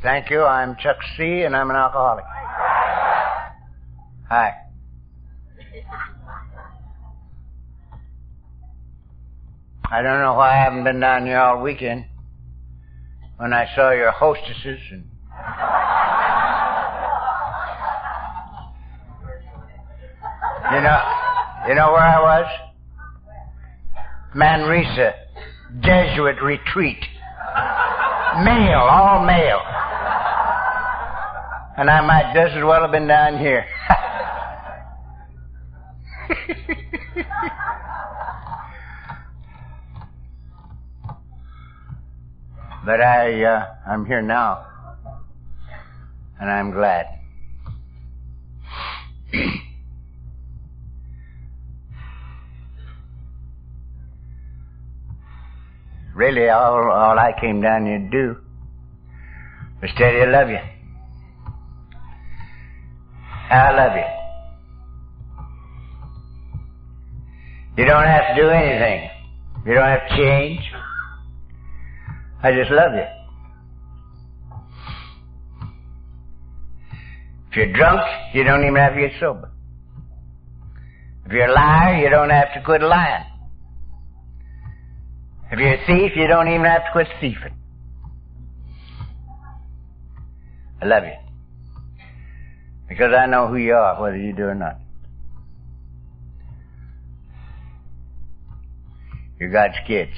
Thank you. I'm Chuck C., and I'm an alcoholic. Hi. I don't know why I haven't been down here all weekend when I saw your hostesses and you know where I was? Manresa, Jesuit retreat. Male, all male. And I might just as well have been down here. But I'm here now, and I'm glad. Really, all I came down here to do was tell you I love you. I love you. You don't have to do anything. You don't have to change. I just love you. If you're drunk, you don't even have to get sober. If you're a liar, you don't have to quit lying. If you're a thief, you don't even have to quit thieving. I love you. Because I know who you are, whether you do or not. You're God's kids.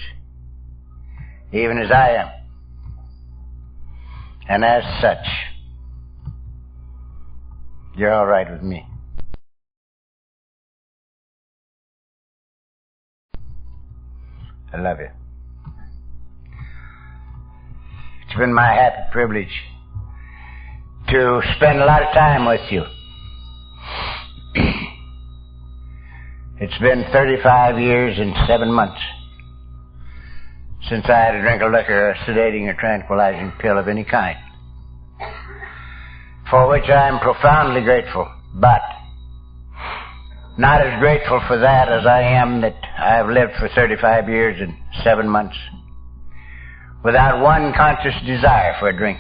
Even as I am. And as such, you're all right with me. I love you. It's been my happy privilege to spend a lot of time with you. It's been 35 years and 7 months since I had a drink of liquor, a sedating or tranquilizing pill of any kind, for which I am profoundly grateful, but not as grateful for that as I am that I have lived for 35 years and 7 months without one conscious desire for a drink.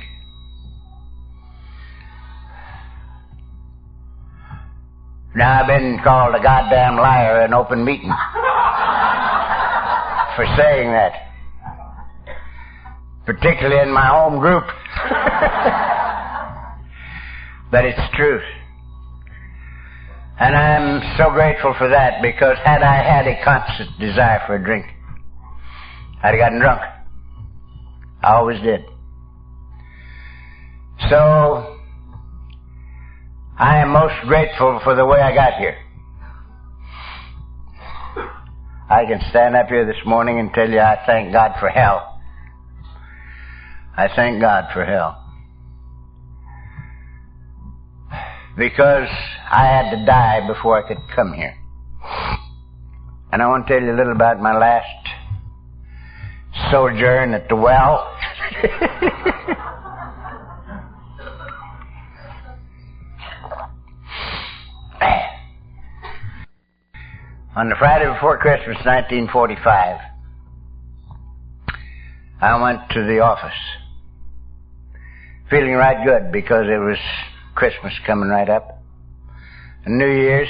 Now I've been called a goddamn liar in open meeting for saying that, particularly in my home group. But it's truth. And I'm so grateful for that, because had I had a conscious desire for a drink, I'd have gotten drunk. I always did. So, I am most grateful for the way I got here. I can stand up here this morning and tell you I thank God for hell. I thank God for hell. Because I had to die before I could come here. And I want to tell you a little about my last sojourn at the well. On the Friday before Christmas, 1945, I went to the office, feeling right good because it was Christmas coming right up, and New Year's.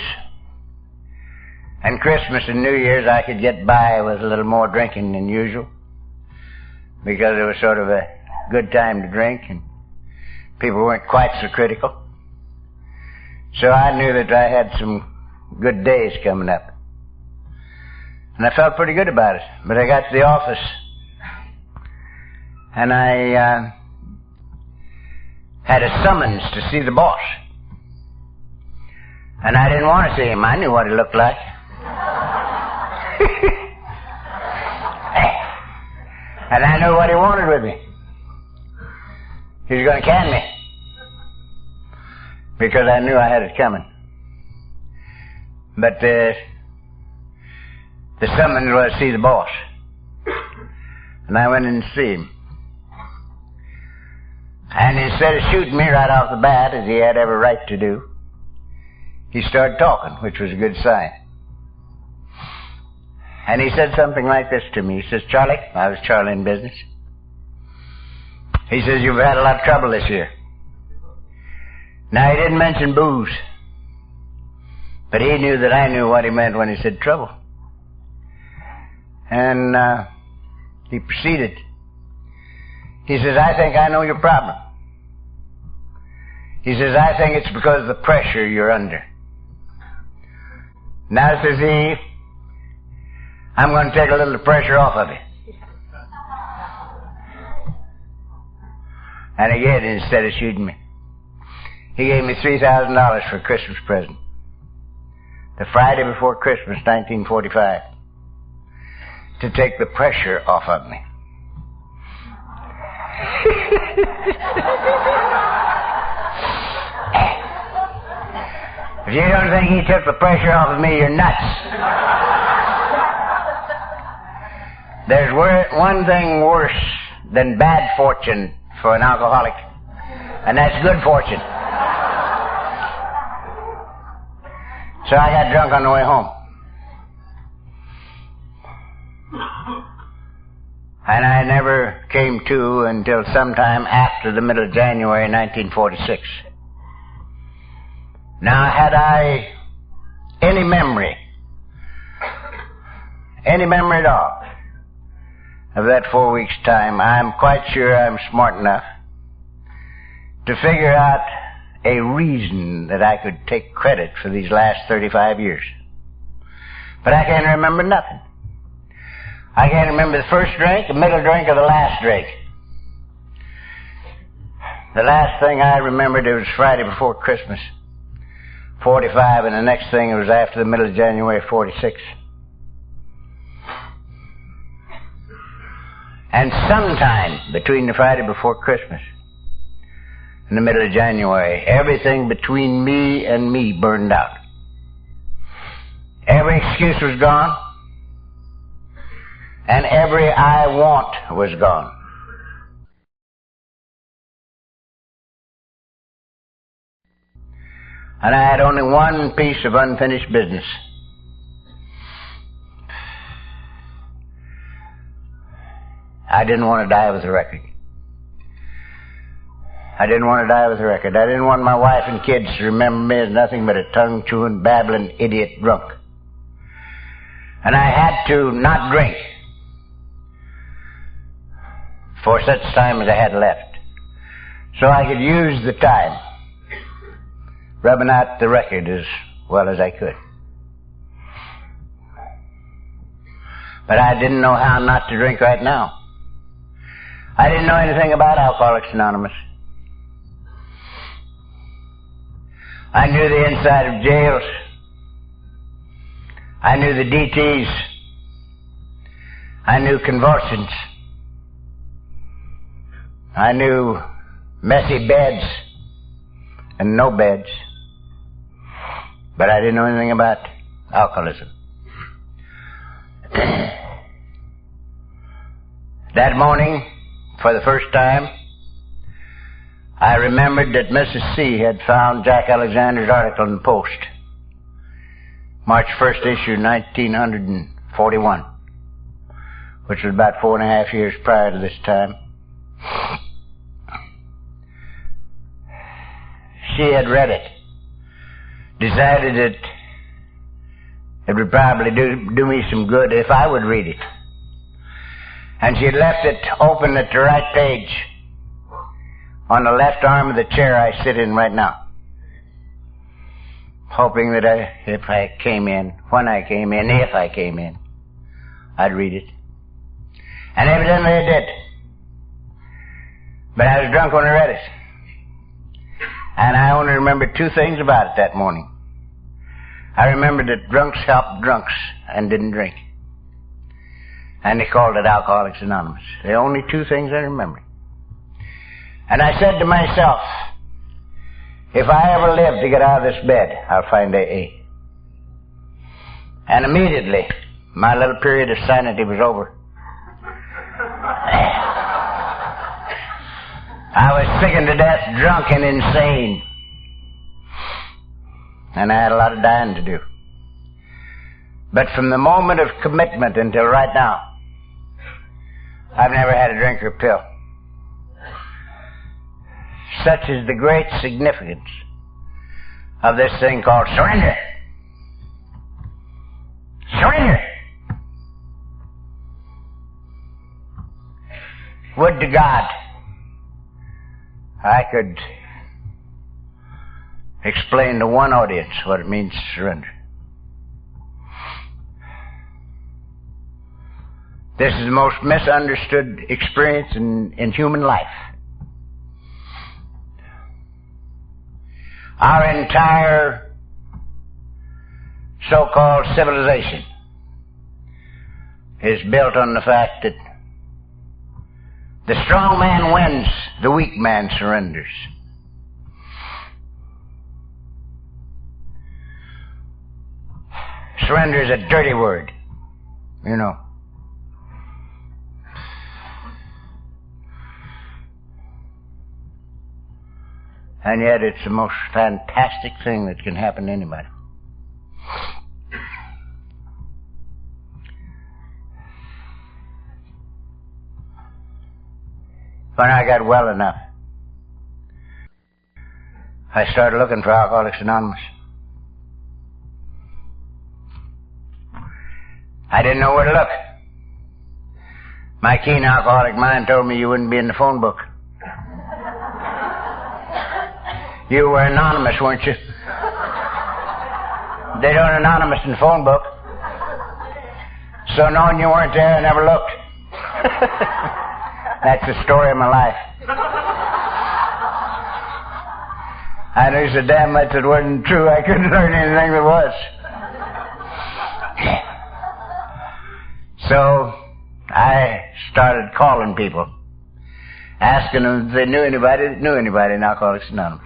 And Christmas and New Year's I could get by with a little more drinking than usual, because it was sort of a good time to drink and people weren't quite so critical. So I knew that I had some good days coming up. And I felt pretty good about it. But I got to the office and I had a summons to see the boss. And I didn't want to see him. I knew what he looked like. And I knew what he wanted with me. He was going to can me. Because I knew I had it coming. But the summons was to see the boss. And I went in to see him. And instead of shooting me right off the bat, as he had every right to do, he started talking, which was a good sign. And he said something like this to me. He says, "Charlie," I was Charlie in business. He says, you've had a lot of trouble this year. Now, he didn't mention booze, but he knew that I knew what he meant when he said trouble. And he proceeded. He says, I think I know your problem. He says, I think it's because of the pressure you're under. Now, says he, I'm going to take a little pressure off of you. And again, instead of shooting me, he gave me $3,000 for a Christmas present. The Friday before Christmas, 1945. To take the pressure off of me. If you don't think he took the pressure off of me, you're nuts. There's one thing worse than bad fortune for an alcoholic, and that's good fortune. So I got drunk on the way home. And I never came to until sometime after the middle of January 1946. Now, had I any memory at all of that 4 weeks' time, I'm quite sure I'm smart enough to figure out a reason that I could take credit for these last 35 years. But I can't remember nothing. I can't remember the first drink, the middle drink, or the last drink. The last thing I remembered, it was Friday before Christmas, 45, and the next thing it was after the middle of January, 46. And sometime between the Friday before Christmas and the middle of January, everything between me and me burned out. Every excuse was gone, and every I want was gone. And I had only one piece of unfinished business. I didn't want to die with a record. I didn't want to die with a record. I didn't want my wife and kids to remember me as nothing but a tongue-chewing, babbling, idiot drunk. And I had to not drink for such time as I had left, so I could use the time rubbing out the record as well as I could. But I didn't know how not to drink right now. I didn't know anything about Alcoholics Anonymous. I knew the inside of jails. I knew the DTs. I knew convulsions. I knew messy beds and no beds. But I didn't know anything about alcoholism. That morning, for the first time, I remembered that Mrs. C. had found Jack Alexander's article in the Post, March 1st issue, 1941, which was about 4.5 years prior to this time. She had read it, decided that it would probably do me some good if I would read it. And she had left it open at the right page on the left arm of the chair I sit in right now, hoping that if I came in, I'd read it. And evidently I did. But I was drunk when I read it. And I only remember two things about it that morning. I remembered that drunks helped drunks and didn't drink. And they called it Alcoholics Anonymous. The only two things I remember. And I said to myself, if I ever live to get out of this bed, I'll find AA. And immediately, my little period of sanity was over. I was sickened to death, drunk and insane. And I had a lot of dying to do. But from the moment of commitment until right now, I've never had a drink or a pill. Such is the great significance of this thing called surrender. Surrender. Would to God I could explain to one audience what it means to surrender. This is the most misunderstood experience in human life. Our entire so-called civilization is built on the fact that the strong man wins, the weak man surrenders. Surrender is a dirty word, you know. And yet it's the most fantastic thing that can happen to anybody. When I got well enough, I started looking for Alcoholics Anonymous. I didn't know where to look. My keen alcoholic mind told me you wouldn't be in the phone book. You were anonymous, weren't you? They don't anonymous in the phone book. So knowing you weren't there, I never looked. That's the story of my life. I knew so damn much it wasn't true, I couldn't learn anything that was. So I started calling people, asking them if they knew anybody that knew anybody in Alcoholics Anonymous.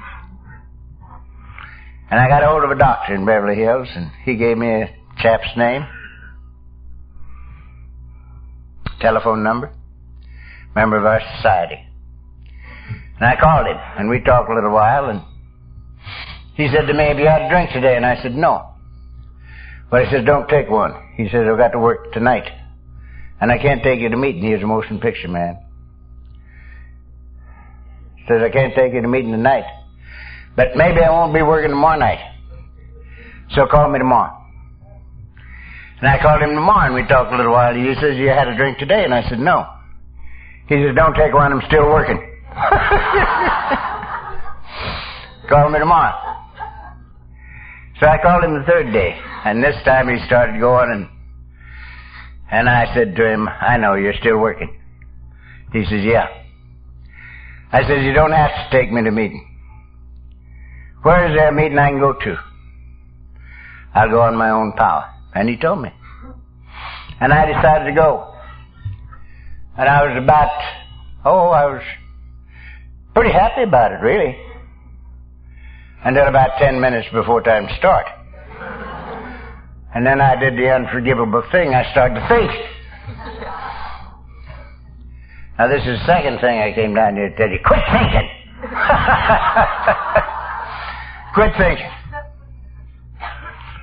And I got a hold of a doctor in Beverly Hills, and he gave me a chap's name, telephone number, member of our society. And I called him, and we talked a little while, and he said to me, "Have you had a drink today?" And I said, "No." But he says, "Don't take one." He says, "I've got to work tonight, and I can't take you to meeting. He's a motion picture man." He says, "I can't take you to meeting tonight, but maybe I won't be working tomorrow night. So call me tomorrow." And I called him tomorrow, and we talked a little while. He says, "You had a drink today?" And I said, "No." He says, "Don't take one, I'm still working." Call me tomorrow. So I called him the third day, and this time he started going, and I said to him, "I know, you're still working." He says, "Yeah." I said, "You don't have to take me to meeting. Where is there a meeting I can go to? I'll go on my own power." And he told me. And I decided to go. And I was I was pretty happy about it, really. Until about 10 minutes before time to start. And then I did the unforgivable thing. I started to think. Now this is the second thing I came down here to tell you. Quit thinking! Quit thinking.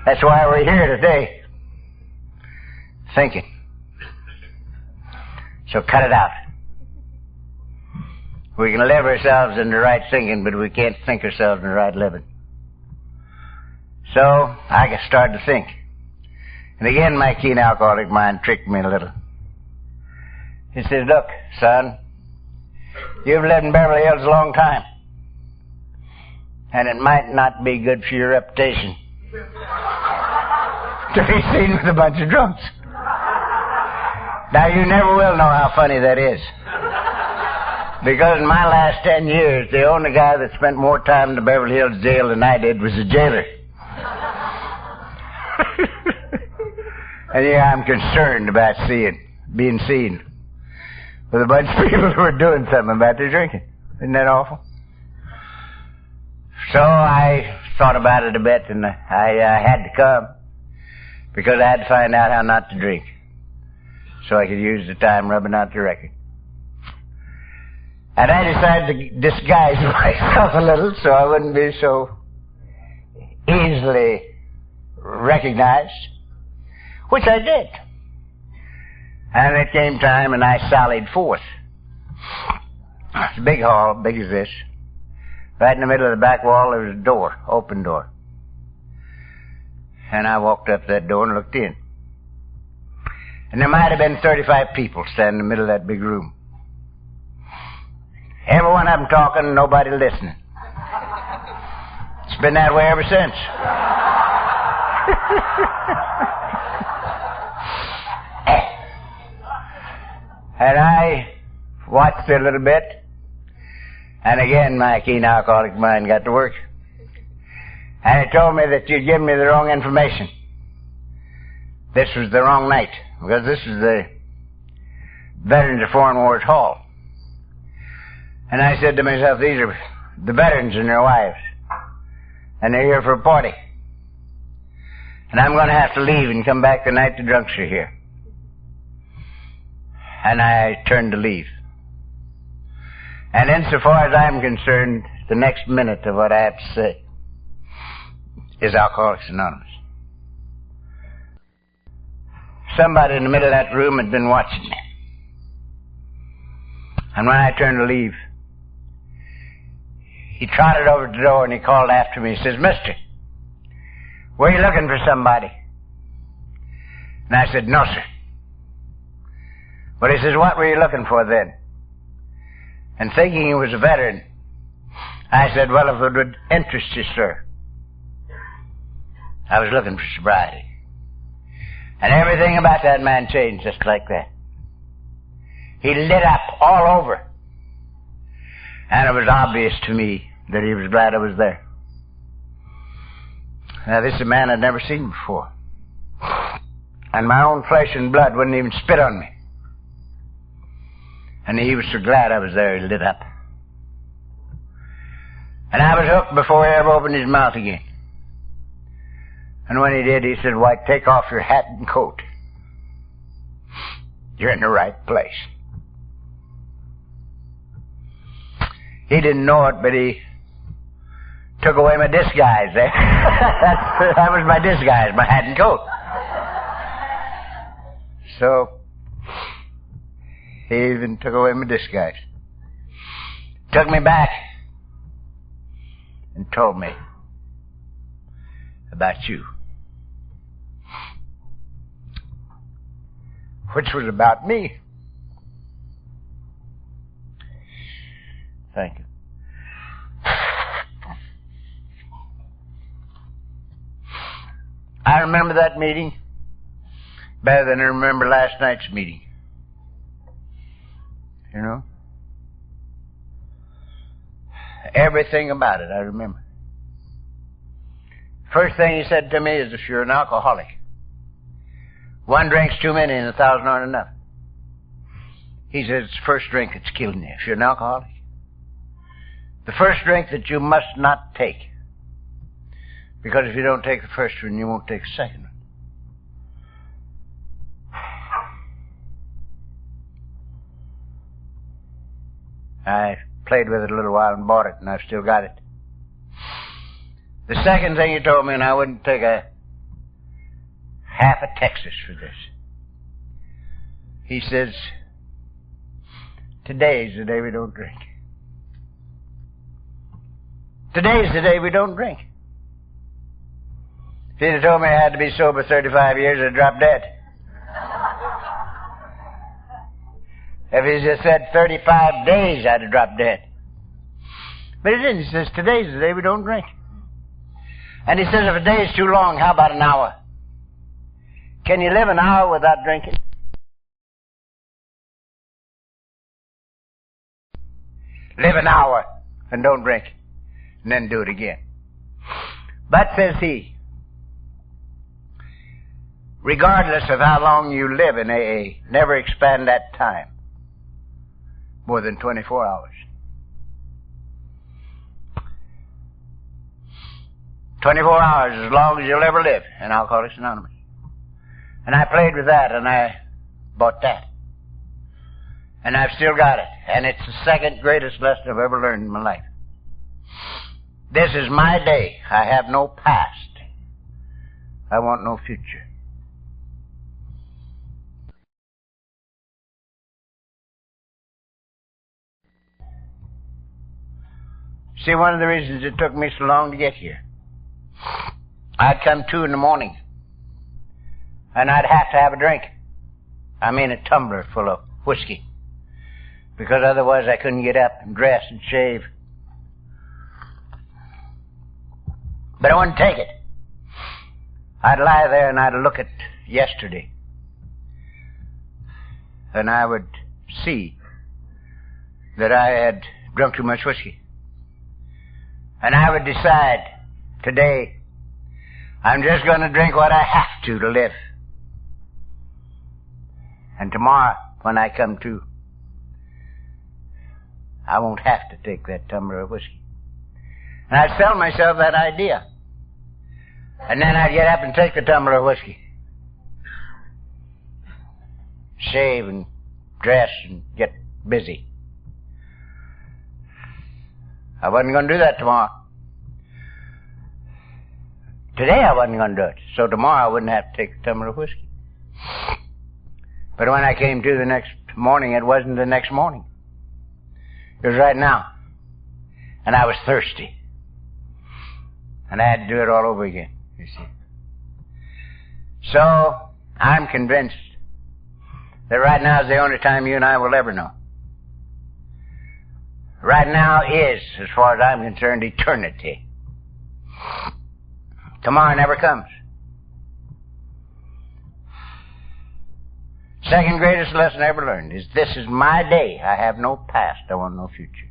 That's why we're here today. Thinking. So cut it out. We can live ourselves in the right thinking, but we can't think ourselves in the right living. So I got started to think. And again, my keen alcoholic mind tricked me a little. He says, "Look, son, you've lived in Beverly Hills a long time, and it might not be good for your reputation to be seen with a bunch of drunks. Now, you never will know how funny that is. Because in my last 10 years, the only guy that spent more time in the Beverly Hills jail than I did was the jailer. And yeah, I'm concerned about being seen with a bunch of people who are doing something about their drinking. Isn't that awful? So I thought about it a bit, and I had to come because I had to find out how not to drink so I could use the time rubbing out the record. And I decided to disguise myself a little so I wouldn't be so easily recognized, which I did. And it came time, and I sallied forth. It's a big hall, big as this. Right in the middle of the back wall, there was a door, open door. And I walked up to that door and looked in. And there might have been 35 people standing in the middle of that big room. Every one of them talking, nobody listening. It's been that way ever since. And I watched it a little bit, and again my keen alcoholic mind got to work. And it told me that you'd given me the wrong information. This was the wrong night, because this is the Veterans of Foreign Wars Hall. And I said to myself, these are the veterans and their wives, and they're here for a party. And I'm going to have to leave and come back the night the drunks are here. And I turned to leave. And insofar as I'm concerned, the next minute of what I have to say is Alcoholics Anonymous. Somebody in the middle of that room had been watching me. And when I turned to leave, he trotted over to the door and he called after me. He says, "Mister, were you looking for somebody?" And I said, "No, sir." But he says, "What were you looking for then?" And thinking he was a veteran, I said, "Well, if it would interest you, sir, I was looking for sobriety." And everything about that man changed just like that. He lit up all over. And it was obvious to me that he was glad I was there. Now, this is a man I'd never seen before. And my own flesh and blood wouldn't even spit on me. And he was so glad I was there, he lit up. And I was hooked before he ever opened his mouth again. And when he did, he said, "Why, take off your hat and coat. You're in the right place." He didn't know it, but he took away my disguise. That was my disguise, my hat and coat. So, he even took away my disguise. Took me back and told me about you. Which was about me. Thank you. I remember that meeting better than I remember last night's meeting. You know? Everything about it I remember. First thing he said to me is, if you're an alcoholic, one drink's too many and 1,000 aren't enough. He says, it's the first drink that's killing you. If you're an alcoholic, the first drink that you must not take. Because if you don't take the first one, you won't take the second one. I played with it a little while and bought it, and I've still got it. The second thing he told me, and I wouldn't take a half a Texas for this. He says, today's the day we don't drink. Today's the day we don't drink. If he'd have told me I had to be sober 35 years, I'd drop dead. If he just said 35 days, I'd have dropped dead. But he didn't. He says, today's the day we don't drink. And he says, if a day is too long, how about an hour? Can you live an hour without drinking? Live an hour and don't drink, and then do it again. But, says he, regardless of how long you live in AA, never expand that time more than 24 hours. 24 hours is as long as you'll ever live in Alcoholics Anonymous. And I played with that, and I bought that. And I've still got it. And it's the second greatest lesson I've ever learned in my life. This is my day. I have no past. I want no future. See, one of the reasons it took me so long to get here, I'd come 2 in the morning, and I'd have to have a drink. I mean a tumbler full of whiskey, because otherwise I couldn't get up and dress and shave. But I wouldn't take it. I'd lie there and I'd look at yesterday, and I would see that I had drunk too much whiskey. And I would decide, today, I'm just going to drink what I have to live. And tomorrow, when I come to, I won't have to take that tumbler of whiskey. And I'd sell myself that idea. And then I'd get up and take the tumbler of whiskey. Shave and dress and get busy. I wasn't going to do that tomorrow. Today I wasn't going to do it. So tomorrow I wouldn't have to take a tumbler of whiskey. But when I came to the next morning, it wasn't the next morning. It was right now. And I was thirsty. And I had to do it all over again, you see. So, I'm convinced that right now is the only time you and I will ever know. Right now is, as far as I'm concerned, eternity. Tomorrow never comes. Second greatest lesson I ever learned is this is my day. I have no past. I want no future.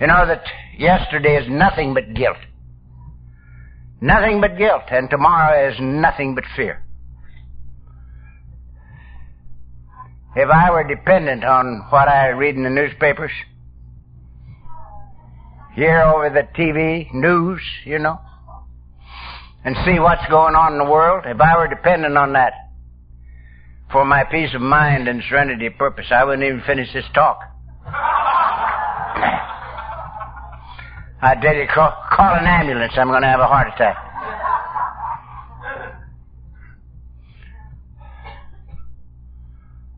You know that yesterday is nothing but guilt. Nothing but guilt. And tomorrow is nothing but fear. If I were dependent on what I read in the newspapers, hear over the TV news, you know, and see what's going on in the world, if I were dependent on that for my peace of mind and serenity of purpose, I wouldn't even finish this talk. I tell you, call an ambulance, I'm going to have a heart attack.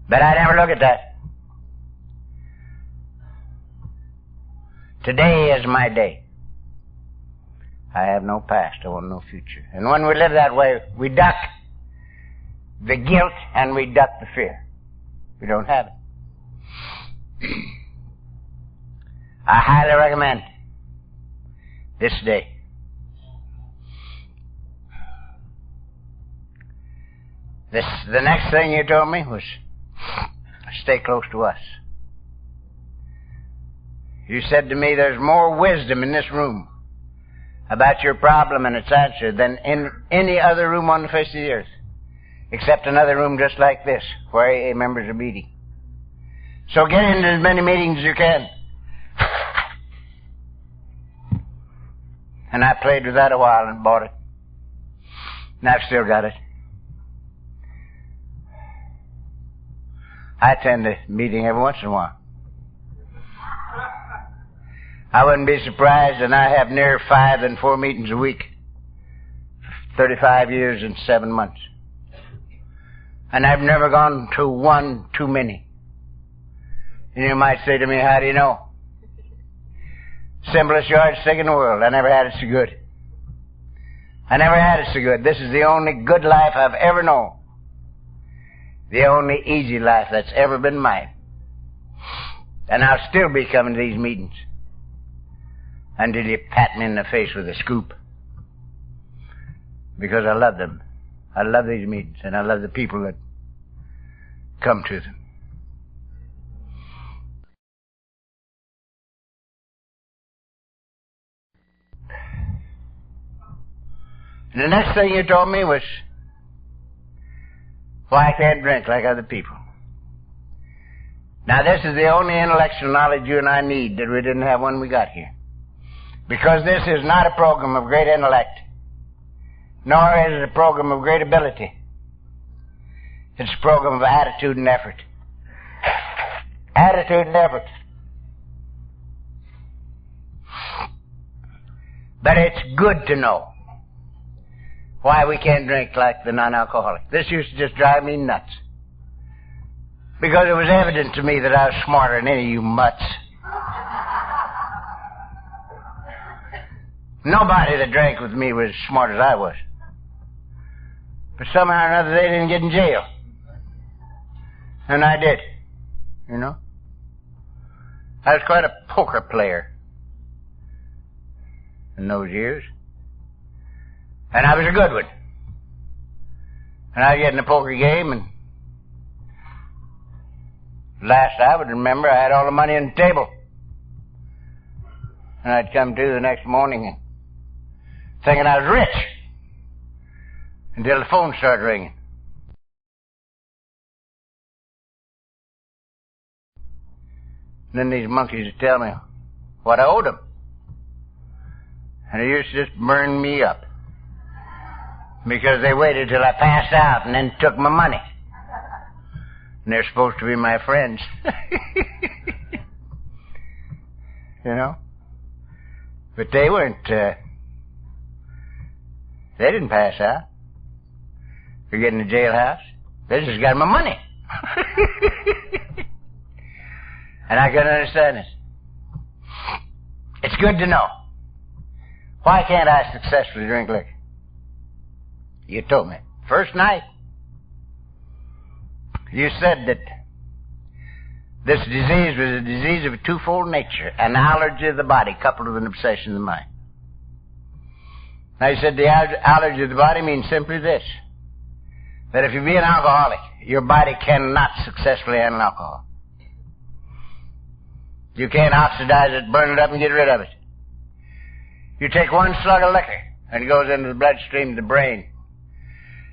But I never look at that. Today is my day. I have no past, I want no future. And when we live that way, we duck the guilt and we duck the fear. We don't have it. I highly recommend this day. The next thing you told me was stay close to us. You said to me there's more wisdom in this room about your problem and its answer than in any other room on the face of the earth, except another room just like this, where AA members are meeting. So get into as many meetings as you can. And I played with that a while and bought it. And I've still got it. I attend a meeting every once in a while. I wouldn't be surprised, and I have near 5 and 4 meetings a week. 35 years and 7 months. And I've never gone to one too many. And you might say to me, how do you know? Simplest yardstick in the world. I never had it so good. I never had it so good. This is the only good life I've ever known. The only easy life that's ever been mine. And I'll still be coming to these meetings until you pat me in the face with a scoop. Because I love them. I love these meetings, and I love the people that come to them. And the next thing you told me was why I can't drink like other people. Now, this is the only intellectual knowledge you and I need that we didn't have when we got here. Because this is not a program of great intellect, nor is it a program of great ability. It's a program of attitude and effort. Attitude and effort. But it's good to know why we can't drink like the non-alcoholic. This used to just drive me nuts. Because it was evident to me that I was smarter than any of you mutts. Nobody that drank with me was as smart as I was. But somehow or another they didn't get in jail. And I did. You know? I was quite a poker player in those years. And I was a good one. And I'd get in a poker game, and last I would remember, I had all the money on the table. And I'd come to the next morning and thinking I was rich until the phone started ringing. And then these monkeys would tell me what I owed them. And it used to just burn me up. Because they waited till I passed out and then took my money. And they're supposed to be my friends. You know? But they weren't, they didn't pass out. Or get in the jailhouse. They just got my money. And I couldn't understand it. It's good to know. Why can't I successfully drink liquor? You told me. First night, you said that this disease was a disease of a twofold nature, an allergy of the body coupled with an obsession of the mind. Now you said the allergy of the body means simply this, that if you be an alcoholic, your body cannot successfully handle alcohol. You can't oxidize it, burn it up, and get rid of it. You take one slug of liquor, and it goes into the bloodstream of the brain,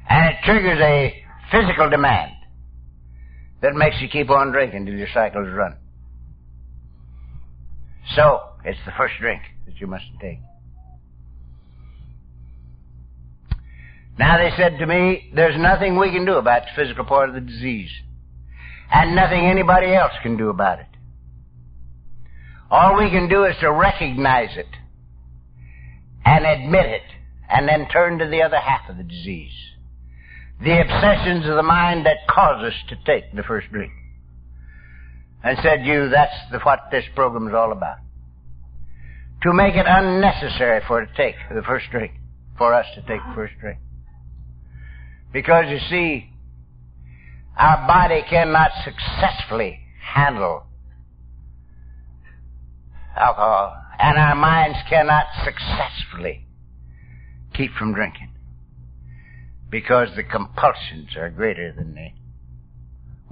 and it triggers a physical demand that makes you keep on drinking till your cycle is run. So, it's the first drink that you must take. Now they said to me, there's nothing we can do about the physical part of the disease, and nothing anybody else can do about it. All we can do is to recognize it and admit it, and then turn to the other half of the disease. The obsessions of the mind that cause us to take the first drink. And said that's what this program is all about. To make it unnecessary for us to take the first drink. Because you see, our body cannot successfully handle alcohol, and our minds cannot successfully keep from drinking. Because the compulsions are greater than the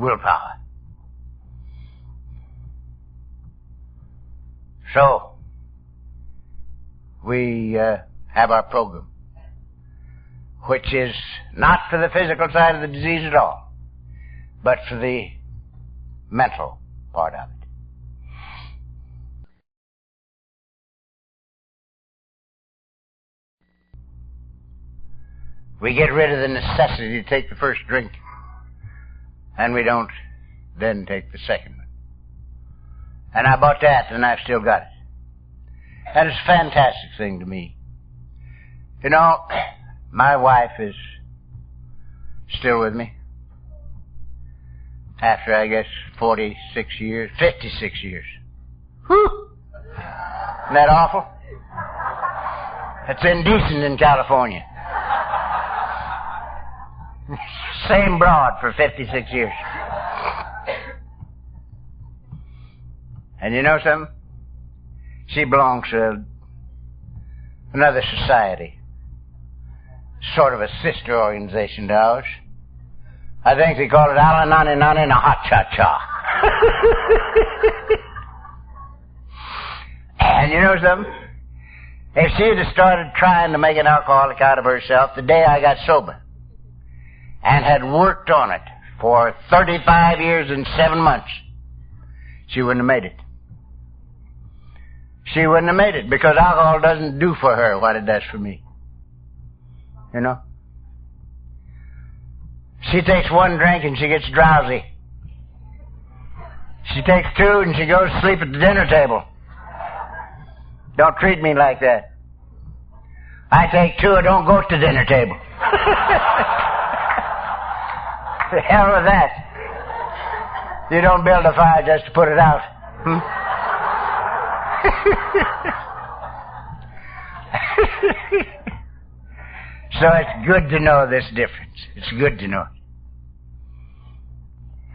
willpower. So, we have our program, which is not for the physical side of the disease at all, but for the mental part of it. We get rid of the necessity to take the first drink, and we don't then take the second one. And I bought that, and I've still got it. And it's a fantastic thing to me. You know, my wife is still with me. After, I guess, 56 years. Whew! Isn't that awful? It's indecent in California. Same broad for 56 years. And you know something? She belongs to another society. Sort of a sister organization to ours. I think they call it Alanani Nani and a Hot Cha Cha. And you know something? If she had started trying to make an alcoholic out of herself the day I got sober, and had worked on it for 35 years and 7 months, she wouldn't have made it. She wouldn't have made it, because alcohol doesn't do for her what it does for me. You know? She takes one drink and she gets drowsy. She takes two and she goes to sleep at the dinner table. Don't treat me like that. I take two, I don't go to the dinner table. The hell with that. You don't build a fire just to put it out. So it's good to know this difference. It's good to know it.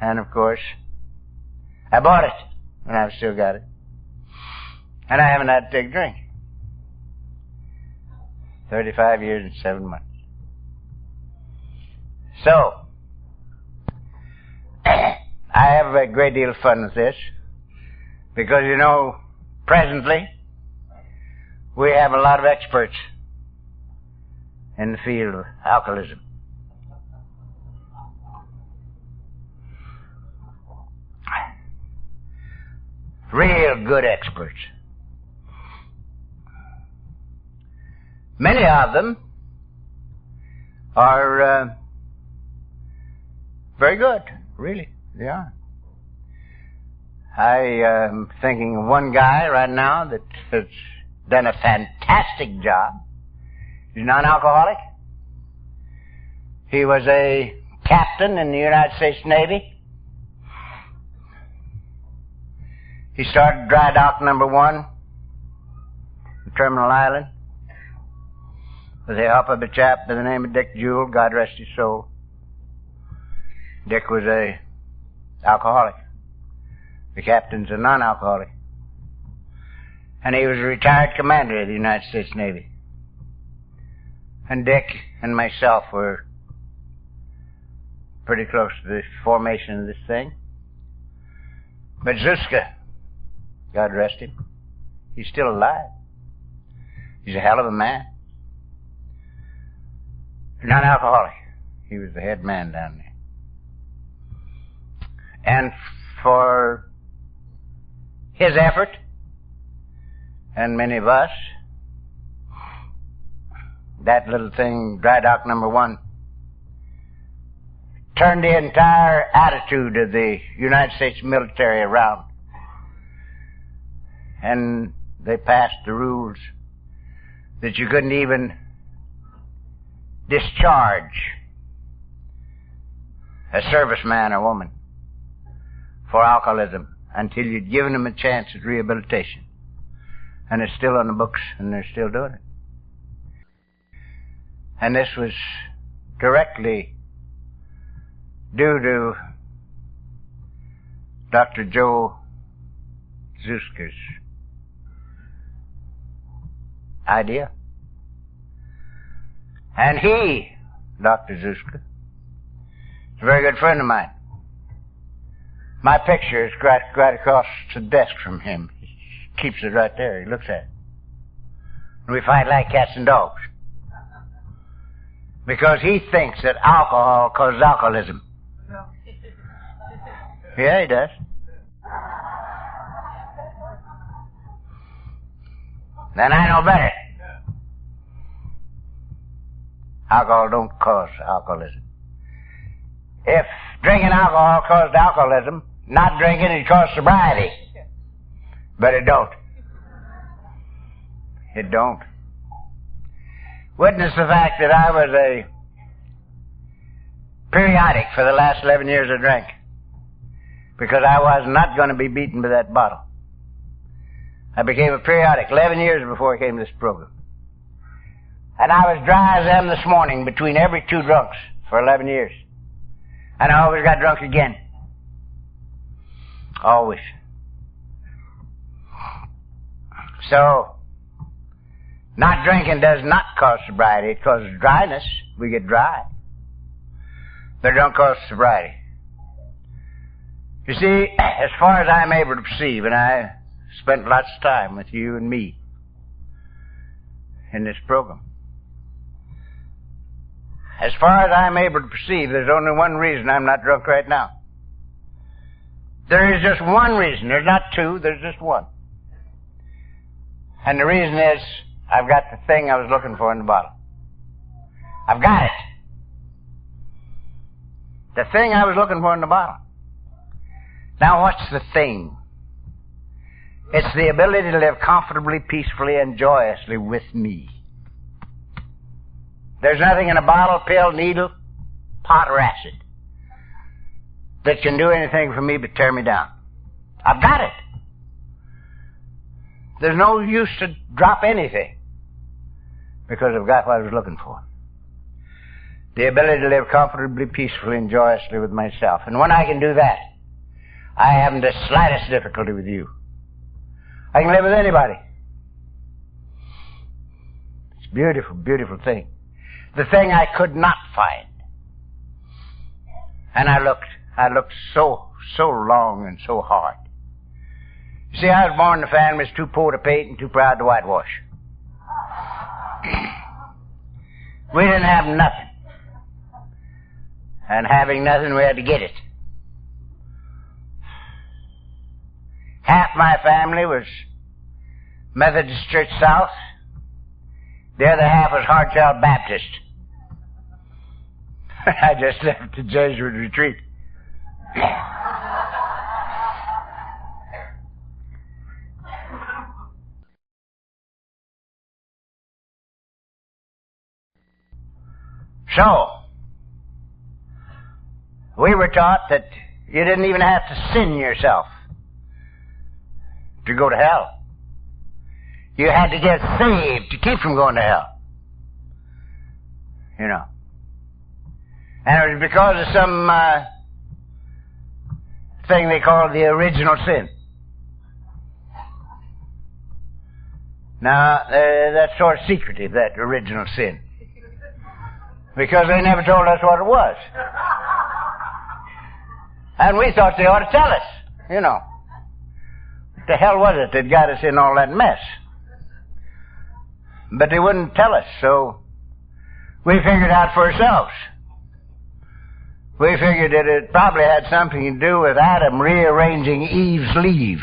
And of course, I bought it, and I've still got it. And I haven't had to take a drink. 35 years and 7 months. So, I have a great deal of fun with this, because, you know, presently, we have a lot of experts in the field of alcoholism. Real good experts. Many of them are very good, really, they are. I am thinking of one guy right now that has done a fantastic job. He's non-alcoholic. He was a captain in the United States Navy. He started dry dock number 1 in Terminal Island with the help of a chap by the name of Dick Jewell, God rest his soul. Dick was a alcoholic. The captain's a non-alcoholic. And he was a retired commander of the United States Navy. And Dick and myself were pretty close to the formation of this thing. But Zuska, God rest him, he's still alive. He's a hell of a man. Non-alcoholic. He was the head man down there. And for his effort, and many of us, that little thing, dry dock number 1, turned the entire attitude of the United States military around. And they passed the rules that you couldn't even discharge a serviceman or woman for alcoholism until you'd given them a chance at rehabilitation. And it's still on the books, and they're still doing it. And this was directly due to Dr. Joe Zuska's idea. And he, Dr. Zuska, is a very good friend of mine. My picture is right across the desk from him. He keeps it right there. He looks at it. And we fight like cats and dogs. Because he thinks that alcohol causes alcoholism. Yeah, he does. Then I know better. Alcohol don't cause alcoholism. If drinking alcohol caused alcoholism, not drinking it caused sobriety. But it don't. It don't. Witness the fact that I was a periodic for the last 11 years I drank. Because I was not going to be beaten by that bottle. I became a periodic 11 years before I came to this program. And I was dry as them this morning between every 2 drunks for 11 years. And I always got drunk again. Always. So, not drinking does not cause sobriety. It causes dryness. We get dry. But it don't cause sobriety. You see, as far as I'm able to perceive, and I spent lots of time with you and me in this program. As far as I'm able to perceive, there's only one reason I'm not drunk right now. There is just one reason. There's not 2, there's just one. And the reason is, I've got the thing I was looking for in the bottle. I've got it. The thing I was looking for in the bottle. Now what's the thing? It's the ability to live comfortably, peacefully, and joyously with me. There's nothing in a bottle, pill, needle, pot, or acid that can do anything for me but tear me down. I've got it. There's no use to drop anything. because I've got what I was looking for. The ability to live comfortably, peacefully, and joyously with myself. And when I can do that, I haven't the slightest difficulty with you. I can live with anybody. It's a beautiful, beautiful thing. The thing I could not find. And I looked so long and so hard. You see, I was born in a family that's too poor to paint and too proud to whitewash. We didn't have nothing. And having nothing, we had to get it. Half my family was Methodist Church South. The other half was Hardshell Baptist. I just left the Jesuit retreat. So, we were taught that you didn't even have to sin yourself to go to hell. You had to get saved to keep from going to hell. You know. And it was because of some thing they call the original sin. Now, that's sort of secretive, that original sin. Because they never told us what it was. And we thought they ought to tell us, you know. What the hell was it that got us in all that mess? But they wouldn't tell us, so we figured out for ourselves. We figured that it probably had something to do with Adam rearranging Eve's leaves.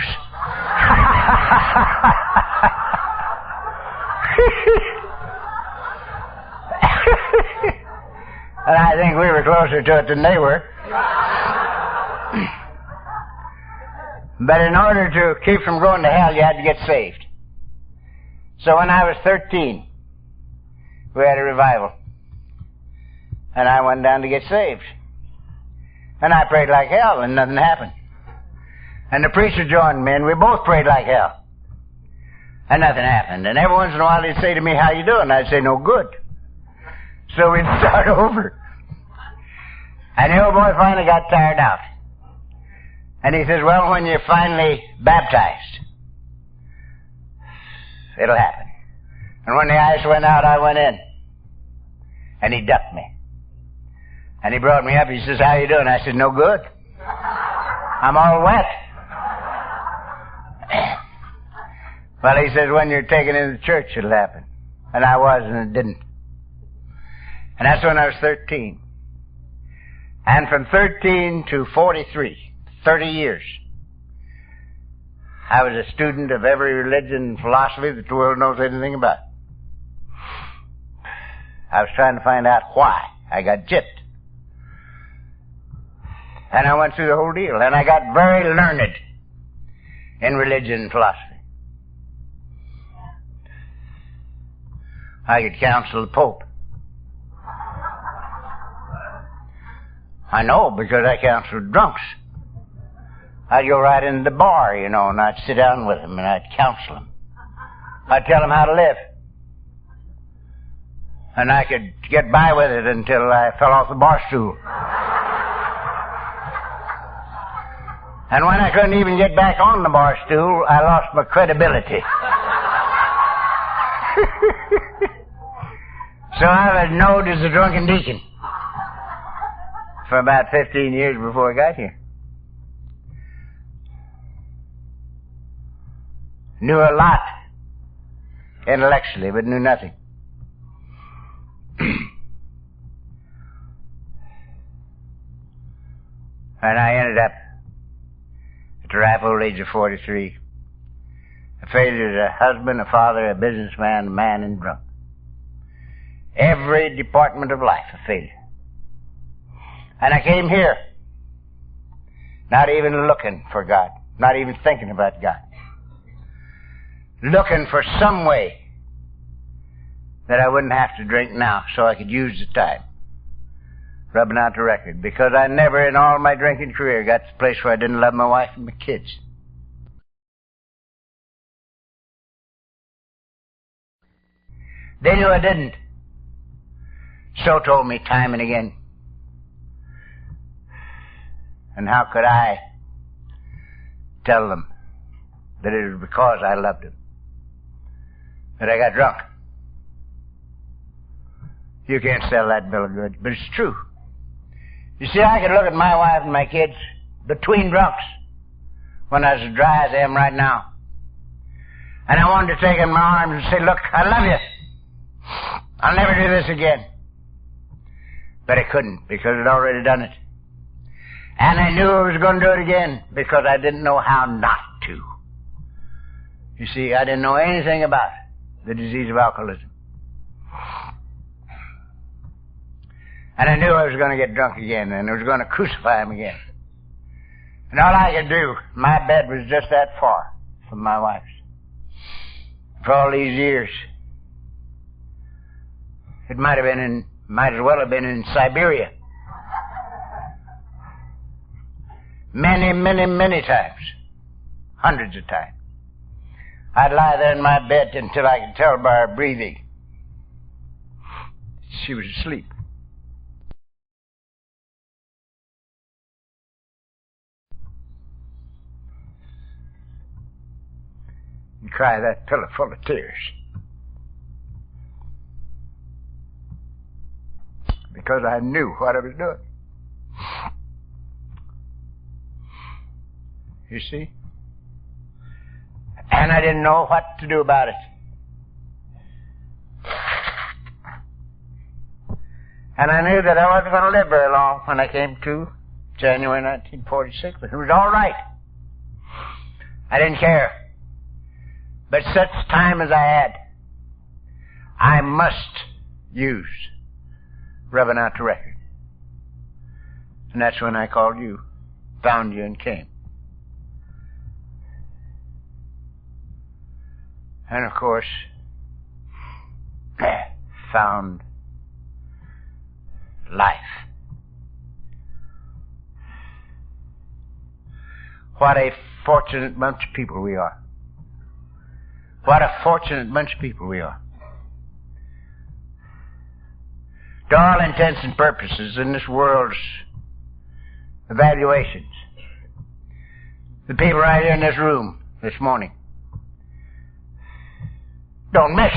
And I think we were closer to it than they were. But in order to keep from going to hell, you had to get saved. So when I was 13, we had a revival. And I went down to get saved. And I prayed like hell, and nothing happened. And the preacher joined me, and we both prayed like hell. And nothing happened. And every once in a while he'd say to me, "How you doing?" I'd say, "No good." So we'd start over. And the old boy finally got tired out. And he says, "Well, when you're finally baptized, it'll happen." And when the ice went out, I went in. And he ducked me. And he brought me up. He says, "How you doing?" I said, "No good. I'm all wet." Well, he says, "When you're taken into the church, it'll happen." And I was, and it didn't. And that's when I was 13. And from 13 to 43, 30 years, I was a student of every religion and philosophy that the world knows anything about. I was trying to find out why I got gypped. And I went through the whole deal, and I got very learned in religion and philosophy. I could counsel the Pope. I know, because I counseled drunks. I'd go right into the bar, you know, and I'd sit down with them, and I'd counsel them. I'd tell them how to live. And I could get by with it until I fell off the bar stool. And when I couldn't even get back on the bar stool, I lost my credibility. So I was known as a drunken deacon for about 15 years before I got here. Knew a lot intellectually, but knew nothing. And I ended up at the ripe old age of 43, a failure as a husband, a father, a businessman, a man, and drunk. Every department of life a failure. And I came here, not even looking for God, not even thinking about God, looking for some way that I wouldn't have to drink now so I could use the time, rubbing out the record, because I never in all my drinking career got to the place where I didn't love my wife and my kids. They knew I didn't. So told me time and again. And how could I tell them that it was because I loved them that I got drunk? You can't sell that bill of goods, but it's true. You see, I could look at my wife and my kids between drunks when I was as dry as I am right now. And I wanted to take them in my arms and say, look, I love you. I'll never do this again. But I couldn't because I'd already done it. And I knew I was going to do it again because I didn't know how not to. You see, I didn't know anything about the disease of alcoholism. And I knew I was going to get drunk again and I was going to crucify him again. And all I could do, my bed was just that far from my wife's. For all these years, it might as well have been in Siberia. Many, many, many times. Hundreds of times. I'd lie there in my bed until I could tell by her breathing she was asleep. And cry that pillow full of tears. Because I knew what I was doing. You see? And I didn't know what to do about it. And I knew that I wasn't going to live very long when I came to January 1946, but it was all right. I didn't care. But such time as I had, I must use rubbing out the record. And that's when I called you, found you, and came. And of course, found life. What a fortunate bunch of people we are. What a fortunate bunch of people we are. To all intents and purposes in this world's evaluations, the people right here in this room this morning don't mix.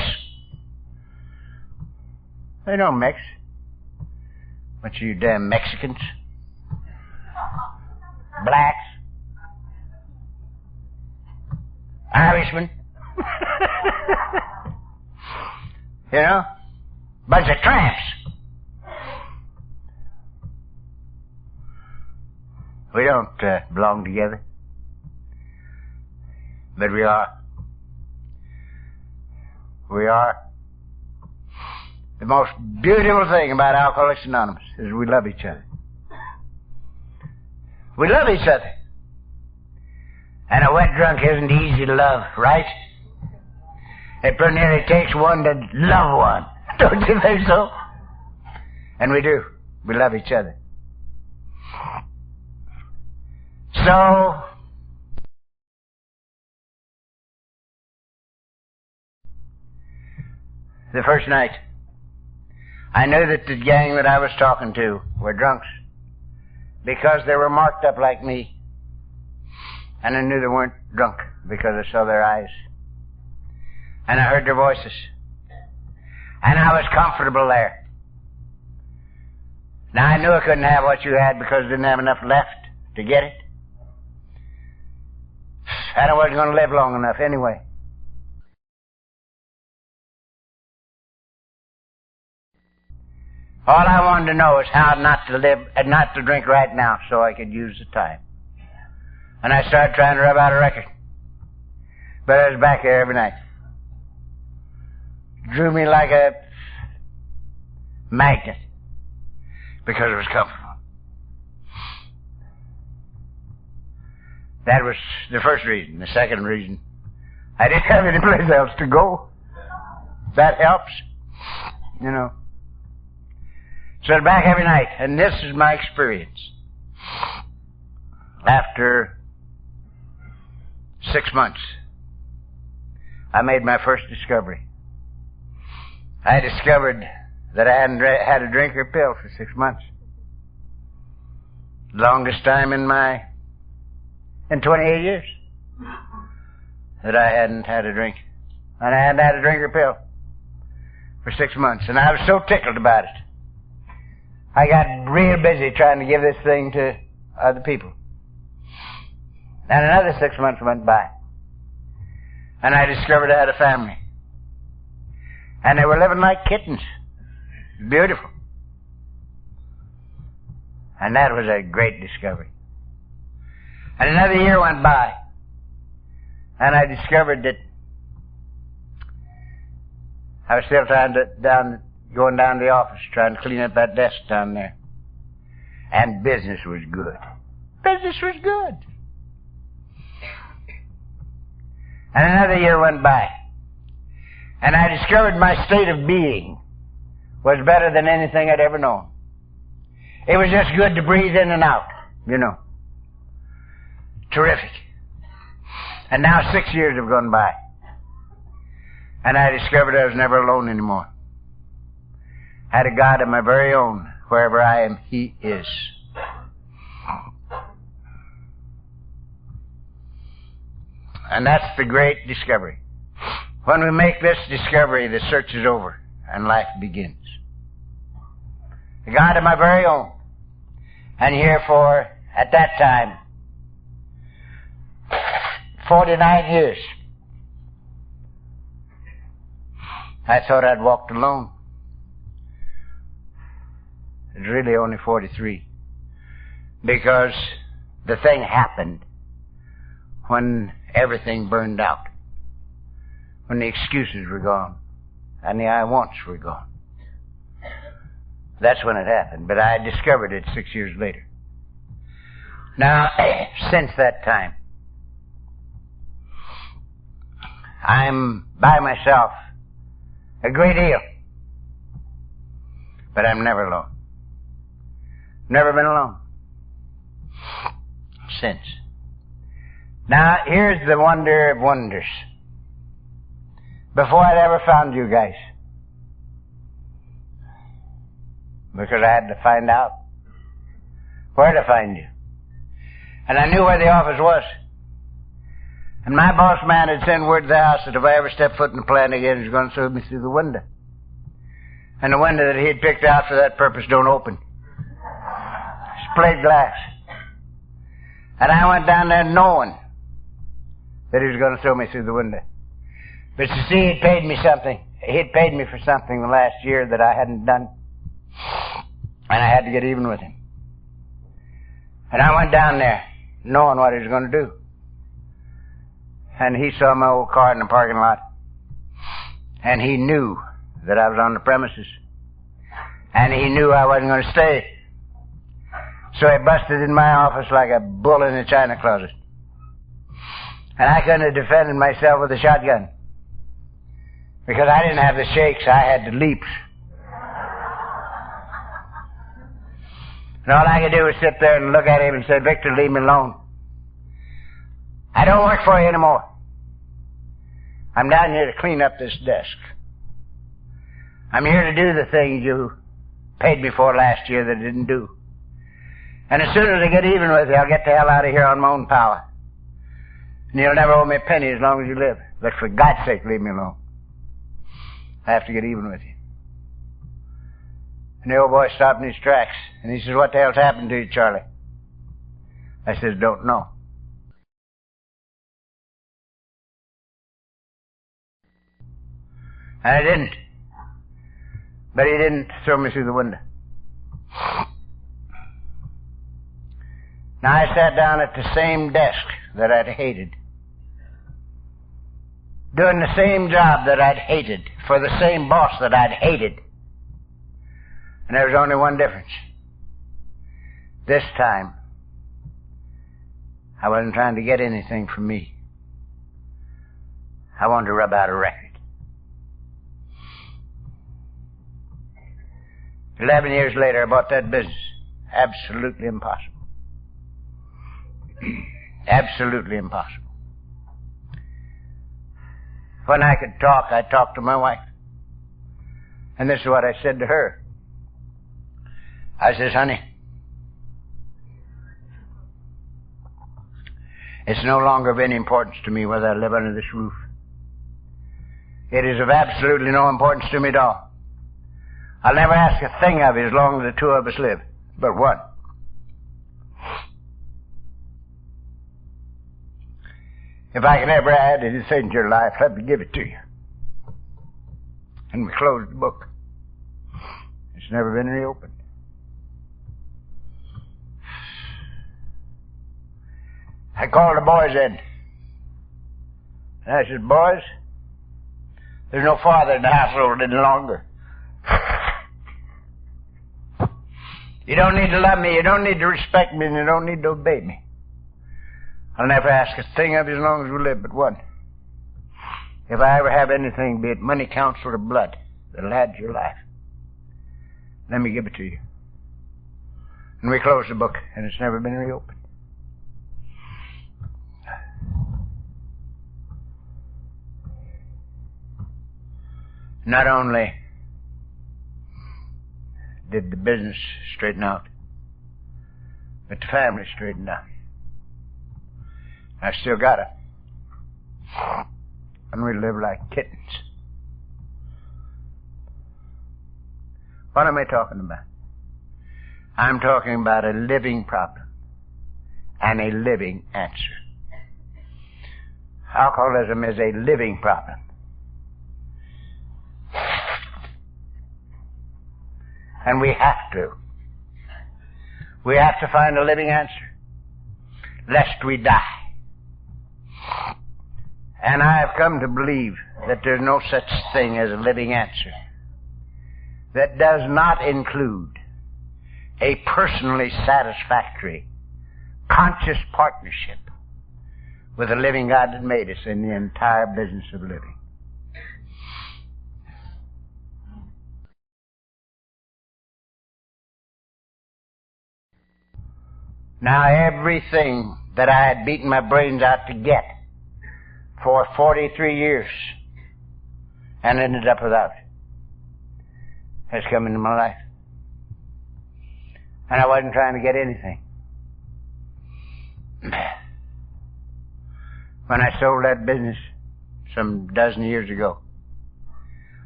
They don't mix. Bunch of you damn Mexicans, blacks, Irishmen. You know? Bunch of tramps. We don't belong together. But we are. We are. The most beautiful thing about Alcoholics Anonymous is we love each other. We love each other. And a wet drunk isn't easy to love, right? It pretty nearly takes one to love one. Don't you think so? And we do. We love each other. So, the first night, I knew that the gang that I was talking to were drunks because they were marked up like me. And I knew they weren't drunk because I saw their eyes. And I heard their voices. And I was comfortable there. Now I knew I couldn't have what you had because I didn't have enough left to get it. And I wasn't going to live long enough anyway. All I wanted to know is how not to live and not to drink right now so I could use the time. And I started trying to rub out a record. But I was back there every night. Drew me like a magnet because it was comfortable. That was the first reason. The second reason, I didn't have any place else to go. That helps, you know. So back every night, and this is my experience. After 6 months, I made my first discovery. I discovered that I hadn't had a drink or pill for 6 months. Longest time in 28 years that I hadn't had a drink. And I hadn't had a drink or pill for 6 months. And I was so tickled about it. I got real busy trying to give this thing to other people. And another 6 months went by. And I discovered I had a family. And they were living like kittens. Beautiful. And that was a great discovery. And another year went by. And I discovered that I was still going down to the office, trying to clean up that desk down there. And business was good. Business was good. And another year went by. And I discovered my state of being was better than anything I'd ever known. It was just good to breathe in and out, you know. Terrific. And now 6 years have gone by. And I discovered I was never alone anymore. I had a God of my very own. Wherever I am, He is. And that's the great discovery. When we make this discovery, the search is over and life begins. The God of my very own. And here for, at that time, 49 years, I thought I'd walked alone. It's really only 43. Because the thing happened when everything burned out. When the excuses were gone. And the I wants were gone. That's when it happened. But I discovered it 6 years later. Now, since that time, I'm by myself a great deal. But I'm never alone. Never been alone. Since. Now, here's the wonder of wonders. Before I'd ever found you guys. Because I had to find out where to find you. And I knew where the office was. And my boss man had sent word to the house that if I ever stepped foot in the plant again, he was going to throw me through the window. And the window that he had picked out for that purpose don't open. It's plate glass. And I went down there knowing that he was going to throw me through the window. But you see, he'd paid me something. He'd paid me for something the last year that I hadn't done. And I had to get even with him. And I went down there knowing what he was going to do. And he saw my old car in the parking lot. And he knew that I was on the premises. And he knew I wasn't going to stay. So he busted in my office like a bull in a china closet. And I couldn't have defended myself with a shotgun. Because I didn't have the shakes, I had the leaps. And all I could do was sit there and look at him and say, Victor, leave me alone. I don't work for you anymore. I'm down here to clean up this desk. I'm here to do the things you paid me for last year that I didn't do. And as soon as I get even with you, I'll get the hell out of here on my own power. And you'll never owe me a penny as long as you live. But for God's sake, leave me alone. I have to get even with you. And the old boy stopped in his tracks. And he says, what the hell's happened to you, Charlie? I says, don't know. And I didn't. But he didn't throw me through the window. Now I sat down at the same desk that I'd hated. Doing the same job that I'd hated. For the same boss that I'd hated. And there was only one difference. This time, I wasn't trying to get anything from me. I wanted to rub out a record. 11 years later, I bought that business. Absolutely impossible. Absolutely impossible. When I could talk, I talked to my wife. And this is what I said to her. I says, honey, it's no longer of any importance to me whether I live under this roof. It is of absolutely no importance to me at all. I'll never ask a thing of you as long as the two of us live. But one. If I can ever add anything to your life, let me give it to you. And we closed the book. It's never been reopened. I called the boys in. And I said, boys, there's no father in the household any longer. You don't need to love me, you don't need to respect me, and you don't need to obey me. I'll never ask a thing of you as long as we live but one. If I ever have anything, be it money, counsel, or blood, that'll add to your life, let me give it to you. And we closed the book, and it's never been reopened. Not only did the business straighten out, but the family straightened out. I still got it. And we live like kittens. What am I talking about? I'm talking about a living problem and a living answer. Alcoholism is a living problem. And we have to. We have to find a living answer, lest we die. And I have come to believe that there's no such thing as a living answer that does not include a personally satisfactory, conscious partnership with the living God that made us in the entire business of living. Now, everything that I had beaten my brains out to get for 43 years and ended up without has come into my life. And I wasn't trying to get anything. When I sold that business some dozen years ago,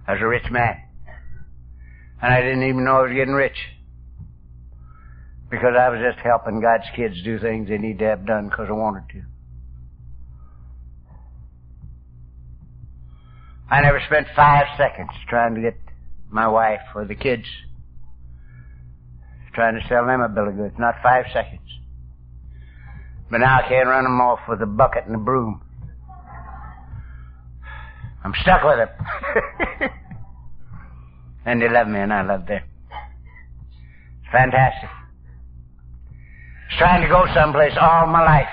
I was a rich man. And I didn't even know I was getting rich. Because I was just helping God's kids do things they need to have done because I wanted to. I never spent 5 seconds trying to get my wife or the kids, trying to sell them a bill of goods. Not 5 seconds. But now I can't run them off with a bucket and a broom. I'm stuck with them. And they love me and I love them. It's fantastic. I was trying to go someplace all my life.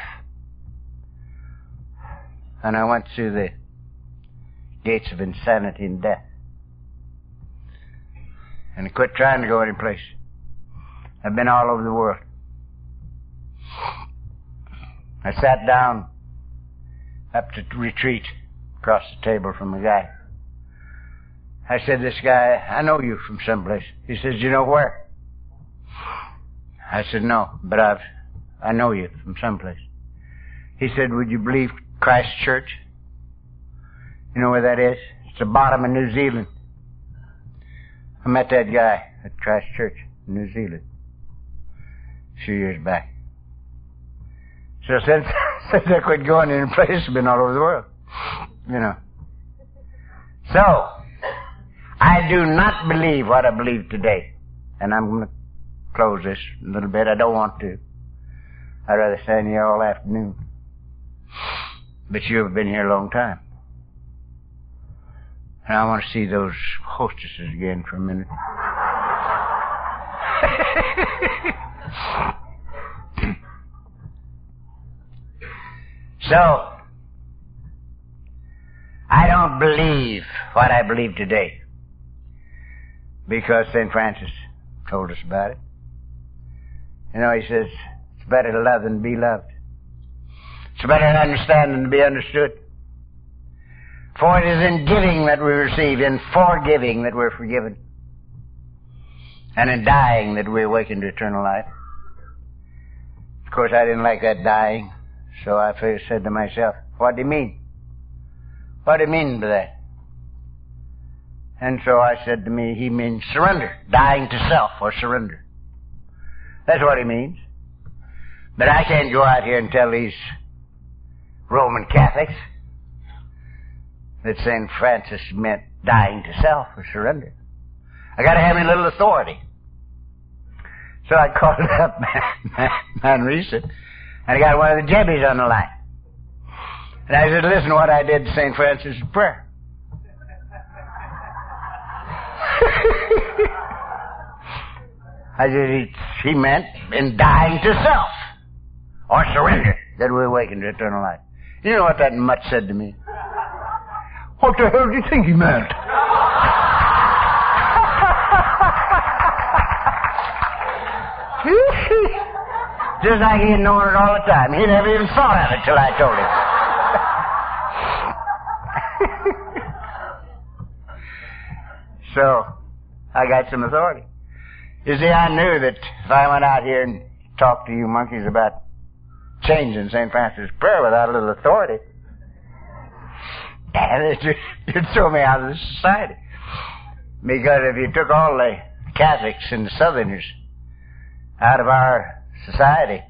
And I went through the gates of insanity and death. And I quit trying to go any place. I've been all over the world. I sat down up to retreat across the table from a guy. I said, this guy, I know you from someplace. He says, you know where? I said, no, but I know you from someplace. He said, would you believe Christ Church? You know where that is? It's the bottom of New Zealand. I met that guy at Christ Church in New Zealand a few years back. So since I quit going in place, I've been all over the world. You know. So, I do not believe what I believe today. And I'm going to close this a little bit. I don't want to. I'd rather stand here all afternoon. But you've been here a long time. And I want to see those hostesses again for a minute. So, I don't believe what I believe today because St. Francis told us about it. You know, he says, it's better to love than to be loved. It's better to understand than to be understood. For it is in giving that we receive, in forgiving that we're forgiven. and in dying that we awaken to eternal life. Of course, I didn't like that dying, so I first said to myself, what do you mean? What do you mean by that? And so I said to me, he means surrender, dying to self or surrender. That's what he means. But I can't go out here and tell these Roman Catholics that St. Francis meant dying to self or surrender. I got to have a little authority. So I called up man recent, and I got one of the Jebbies on the line. And I said, listen to what I did to St. Francis' prayer. I said, he meant in dying to self or surrender that we awaken to eternal life. You know what that mutt said to me? What the hell do you think he meant? Just like he'd known it all the time. He never even thought of it till I told him. So, I got some authority. You see, I knew that if I went out here and talked to you monkeys about changing St. Francis' prayer without a little authority, it'd throw me out of the society. Because if you took all the Catholics and the Southerners out of our society,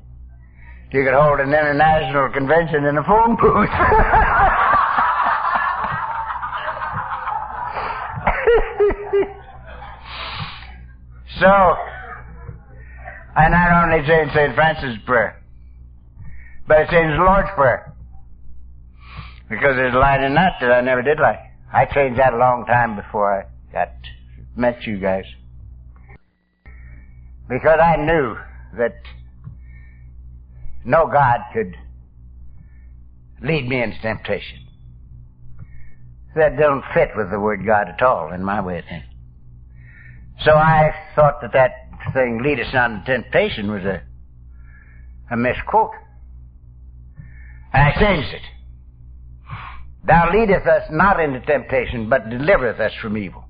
you could hold an international convention in a phone booth. So, I not only changed St. Francis' prayer, but I changed the Lord's Prayer. Because there's a line in that I never did like. I changed that a long time before I met you guys. Because I knew that no God could lead me into temptation. That don't fit with the word God at all in my way of thinking. So I thought that thing, lead us not into temptation, was a misquote. And I changed it. Thou leadeth us not into temptation, but delivereth us from evil.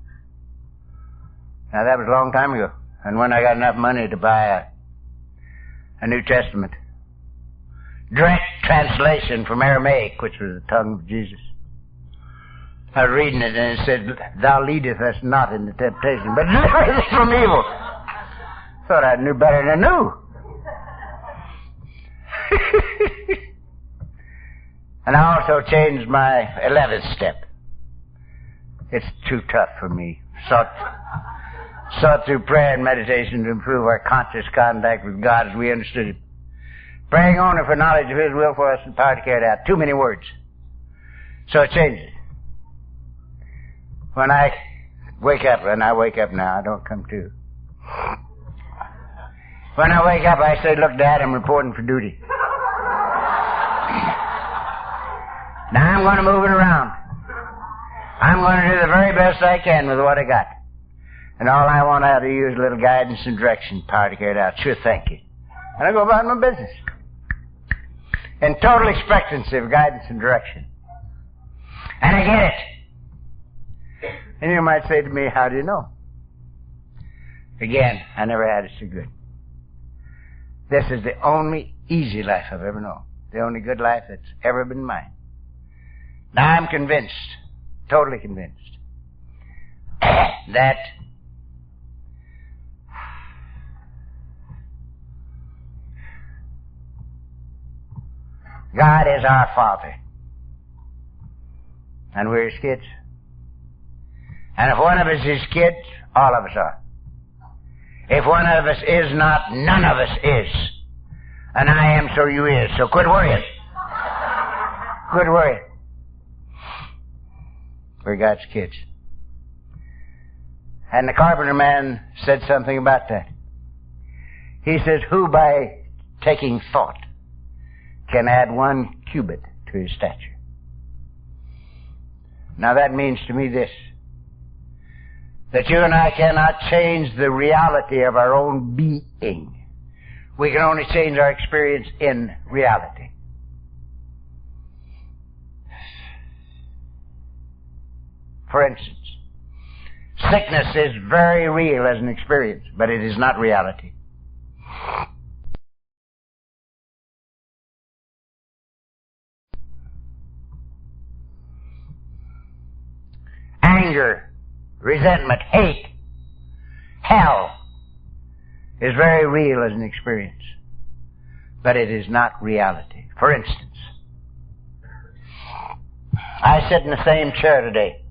Now that was a long time ago. And when I got enough money to buy a New Testament, direct translation from Aramaic, which was the tongue of Jesus, I was reading it and it said, thou leadeth us not into temptation, but delivereth us from evil. Thought I knew better than I knew. And I also changed my 11th step. It's too tough for me. Sought through prayer and meditation to improve our conscious contact with God as we understood it. Praying only for knowledge of His will for us and power to carry it out. Too many words. So I changed it. When I wake up, and I wake up now, I don't come to. When I wake up, I say, look, Dad, I'm reporting for duty. Now I'm going to move it around. I'm going to do the very best I can with what I got. And all I want out of you is a little guidance and direction, power to carry it out. Sure, thank you. And I go about my business. In total expectancy of guidance and direction. And I get it. And you might say to me, how do you know? Again, I never had it so good. This is the only easy life I've ever known. The only good life that's ever been mine. Now I'm convinced, totally convinced, that God is our Father. And we're His kids. And if one of us is kids, all of us are. If one of us is not, none of us is. And I am, so you is. So quit worrying. Quit worrying. We're God's kids. And the carpenter man said something about that. He says, who by taking thought can add 1 cubit to his stature? Now that means to me this, that you and I cannot change the reality of our own being. We can only change our experience in reality. For instance, Sickness is very real as an experience, but it is not reality. Anger, resentment, hate, hell is very real as an experience, but it is not reality. For instance, I sit in the same chair today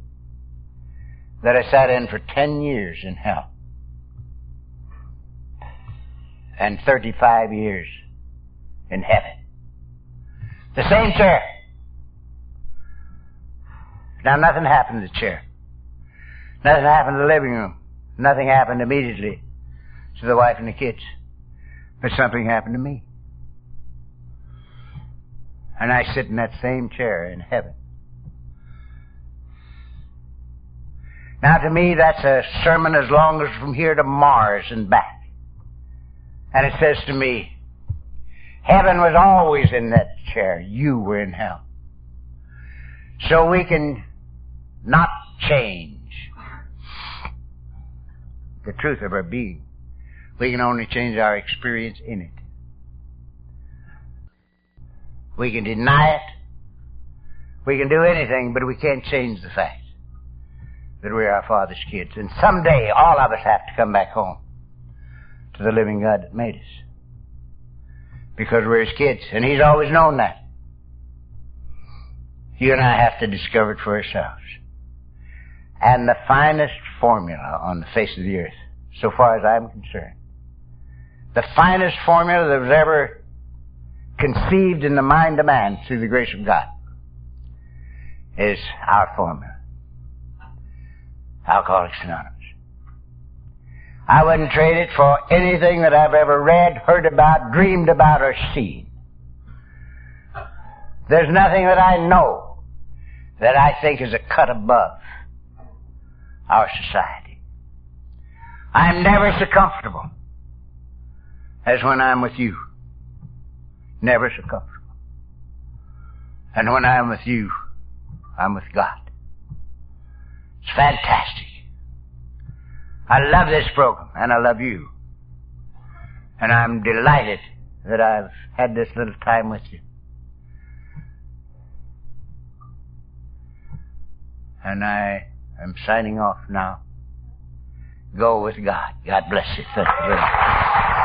that I sat in for 10 years in hell and 35 years in heaven. The same chair. Now, nothing happened to the chair. Nothing happened to the living room. Nothing happened immediately to the wife and the kids. But something happened to me. And I sit in that same chair in heaven. Now, to me, that's a sermon as long as from here to Mars and back. And it says to me, heaven was always in that chair. You were in hell. So we can not change the truth of our being. We can only change our experience in it. We can deny it. We can do anything, but we can't change the fact that we're our Father's kids. And someday, all of us have to come back home to the living God that made us. Because we're His kids, and He's always known that. You and I have to discover it for ourselves. And the finest formula on the face of the earth, so far as I'm concerned, the finest formula that was ever conceived in the mind of man through the grace of God, is our formula. Alcoholics Anonymous. I wouldn't trade it for anything that I've ever read, heard about, dreamed about, or seen. There's nothing that I know that I think is a cut above our society. I'm never so comfortable as when I'm with you. Never so comfortable. And when I'm with you, I'm with God. It's fantastic. I love this program, and I love you. And I'm delighted that I've had this little time with you. And I am signing off now. Go with God. God bless you. Thank you very much.